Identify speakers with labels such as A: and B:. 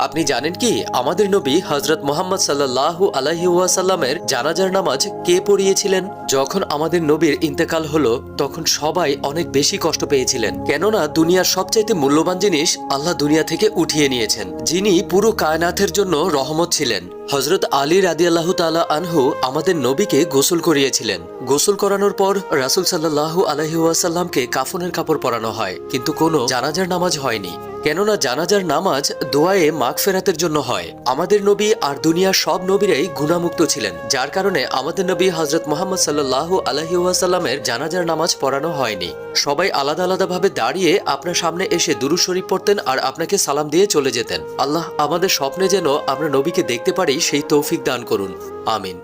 A: আপনি জানেন কি আমাদের নবী হযরত মুহাম্মদ সাল্লাল্লাহু আলাইহি ওয়াসাল্লামের জানাজার নামাজ কে পড়িয়েছিলেন? যখন আমাদের নবীর ইন্তেকাল হলো তখন সবাই অনেক বেশি কষ্ট পেয়েছিলেন, কেননা দুনিয়ার সবচাইতে মূল্যবান জিনিস আল্লাহ দুনিয়া থেকে উঠিয়ে নিয়েছেন, যিনি পুরো কায়নাতের জন্য রহমত ছিলেন। হযরত আলী রাদিয়াল্লাহু তাআলা আনহু আমাদের নবীকে গোসল করিয়েছিলেন। গোসল করানোর পর রাসূল সাল্লাল্লাহু আলাইহি ওয়াসাল্লামকে কাফনের কাপড় পরানো হয়, কিন্তু কোনো জানাজার নামাজ হয়নি, কেননা জানাজার নামাজ দোয়ায়ে মাগফিরাতের জন্য হয়। আমাদের নবী আর দুনিয়ার সব নবীরাই গুনাহমুক্ত ছিলেন, যার কারণে আমাদের নবী হযরত মুহাম্মদ সাল্লাল্লাহু আলাইহি ওয়াসাল্লামের জানাজার নামাজ পড়ানো হয়নি। সবাই আলাদা আলাদাভাবে দাঁড়িয়ে আপনার সামনে এসে দুরূদ শরীফ পড়তেন আর আপনাকে সালাম দিয়ে চলে যেতেন। আল্লাহ আমাদের স্বপ্নে যেন আমরা নবীকে দেখতে পারি সেই তৌফিক দান করুন। আমিন।